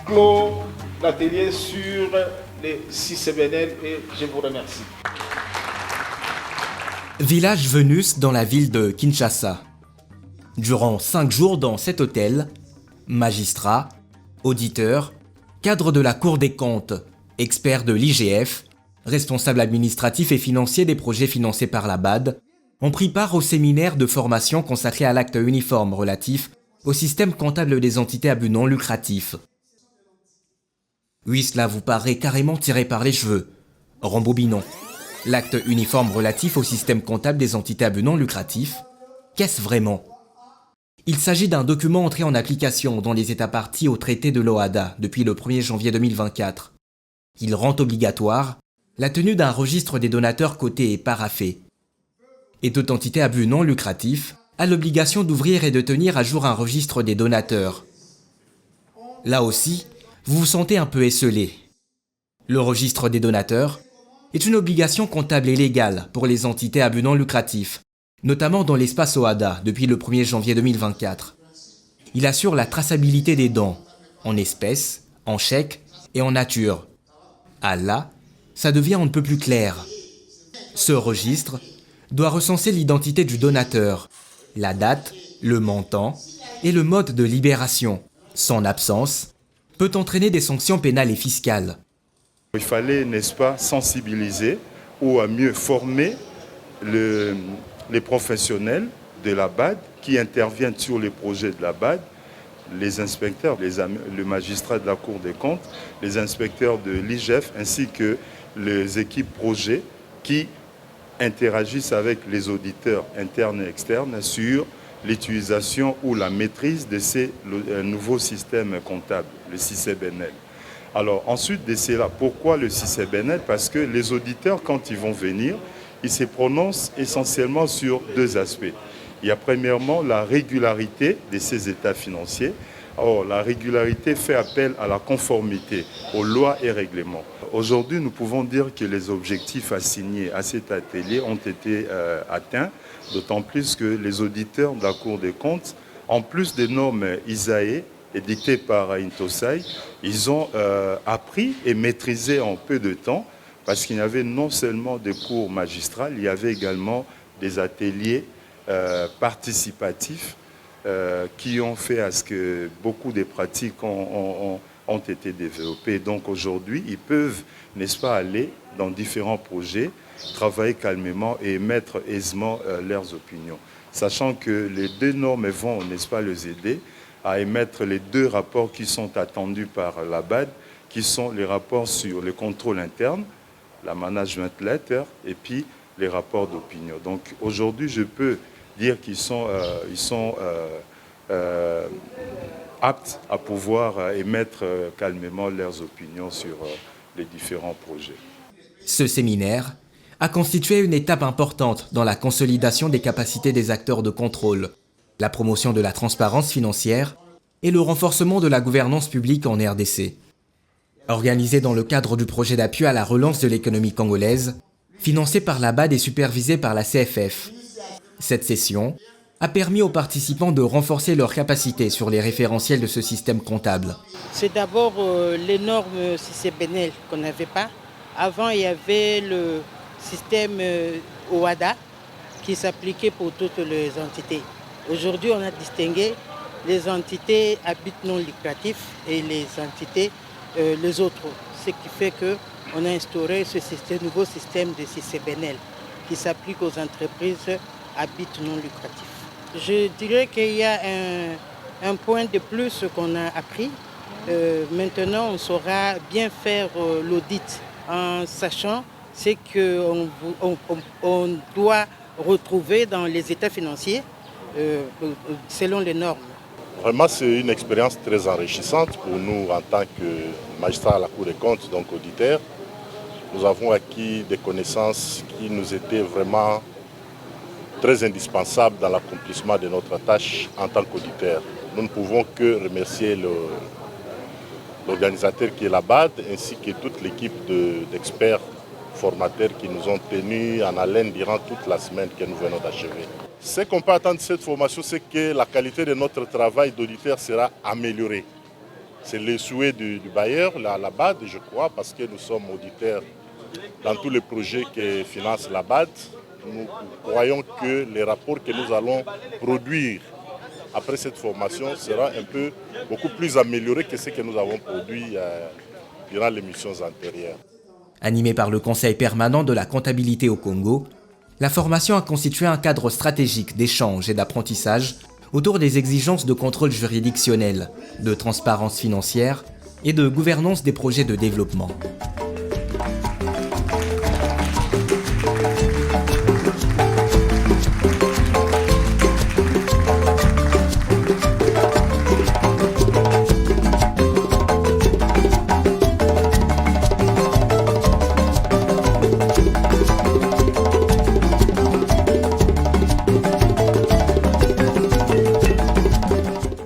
clôt l'atelier sur les CICBNL et je vous remercie. Village Venus dans la ville de Kinshasa. Durant 5 jours dans cet hôtel, magistrats, auditeurs, cadres de la Cour des comptes, experts de l'IGF, responsables administratifs et financiers des projets financés par la BAD, ont pris part au séminaire de formation consacré à l'acte uniforme relatif au système comptable des entités à but non lucratif. Oui, cela vous paraît carrément tiré par les cheveux. Rembobinons. L'acte uniforme relatif au système comptable des entités à but non lucratif, qu'est-ce vraiment ? Il s'agit d'un document entré en application dans les États parties au traité de l'OHADA depuis le 1er janvier 2024. Il rend obligatoire la tenue d'un registre des donateurs cotés et paraphés. Et toute entité à but non lucratif a l'obligation d'ouvrir et de tenir à jour un registre des donateurs. Là aussi, vous vous sentez un peu esseulé. Le registre des donateurs est une obligation comptable et légale pour les entités à but non lucratif, notamment dans l'espace OHADA depuis le 1er janvier 2024. Il assure la traçabilité des dons, en espèces, en chèques et en nature. Ah là, ça devient un peu plus clair. Ce registre doit recenser l'identité du donateur, la date, le montant et le mode de libération. Son absence peut entraîner des sanctions pénales et fiscales. Il fallait, n'est-ce pas, sensibiliser ou à mieux former les professionnels de la BAD qui interviennent sur les projets de la BAD, les inspecteurs, le magistrat de la Cour des comptes, les inspecteurs de l'IGF ainsi que les équipes projets qui interagissent avec les auditeurs internes et externes sur l'utilisation ou la maîtrise de ces nouveaux systèmes comptables, le CICBNL. Alors ensuite de cela, pourquoi le CICBNL? Parce que les auditeurs, quand ils vont venir, ils se prononcent essentiellement sur 2 aspects. Il y a premièrement la régularité de ces états financiers. Or, la régularité fait appel à la conformité aux lois et règlements. Aujourd'hui, nous pouvons dire que les objectifs assignés à cet atelier ont été atteints, d'autant plus que les auditeurs de la Cour des comptes, en plus des normes ISAE édictées par Intosai, ils ont appris et maîtrisé en peu de temps, parce qu'il y avait non seulement des cours magistrales, il y avait également des ateliers participatifs qui ont fait à ce que beaucoup de pratiques ont été développées. Donc aujourd'hui, ils peuvent, n'est-ce pas, aller dans différents projets, travailler calmement et émettre aisément leurs opinions. Sachant que les 2 normes vont, n'est-ce pas, les aider à émettre les 2 rapports qui sont attendus par la BAD, qui sont les rapports sur le contrôle interne, la management letter, et puis les rapports d'opinion. Donc aujourd'hui, je peux dire qu'ils sont, aptes à pouvoir émettre calmement leurs opinions sur les différents projets. Ce séminaire a constitué une étape importante dans la consolidation des capacités des acteurs de contrôle, la promotion de la transparence financière et le renforcement de la gouvernance publique en RDC. Organisé dans le cadre du projet d'appui à la relance de l'économie congolaise, financé par la BAD et supervisé par la CFF. Cette session a permis aux participants de renforcer leurs capacités sur les référentiels de ce système comptable. C'est d'abord les normes CICBNL qu'on n'avait pas. Avant, il y avait le système OHADA qui s'appliquait pour toutes les entités. Aujourd'hui, on a distingué les entités à but non lucratif et les entités les autres. Ce qui fait qu'on a instauré ce nouveau système de CICBNL qui s'applique aux entreprises à but non lucratif. Je dirais qu'il y a un point de plus qu'on a appris. Maintenant, on saura bien faire l'audit en sachant ce qu'on doit retrouver dans les états financiers selon les normes. Vraiment, c'est une expérience très enrichissante pour nous en tant que magistrats à la Cour des comptes, donc auditeurs. Nous avons acquis des connaissances qui nous étaient vraiment très indispensables dans l'accomplissement de notre tâche en tant qu'auditeurs. Nous ne pouvons que remercier l'organisateur qui est la BAD ainsi que toute l'équipe d'experts formateurs qui nous ont tenus en haleine durant toute la semaine que nous venons d'achever. Ce qu'on peut attendre de cette formation, c'est que la qualité de notre travail d'auditeur sera améliorée. C'est le souhait du bailleur, la BAD, je crois, parce que nous sommes auditeurs dans tous les projets que finance la BAD. Nous croyons que les rapports que nous allons produire après cette formation sera beaucoup plus amélioré que ce que nous avons produit durant les missions antérieures. Animée par le Conseil permanent de la comptabilité au Congo, la formation a constitué un cadre stratégique d'échange et d'apprentissage autour des exigences de contrôle juridictionnel, de transparence financière et de gouvernance des projets de développement.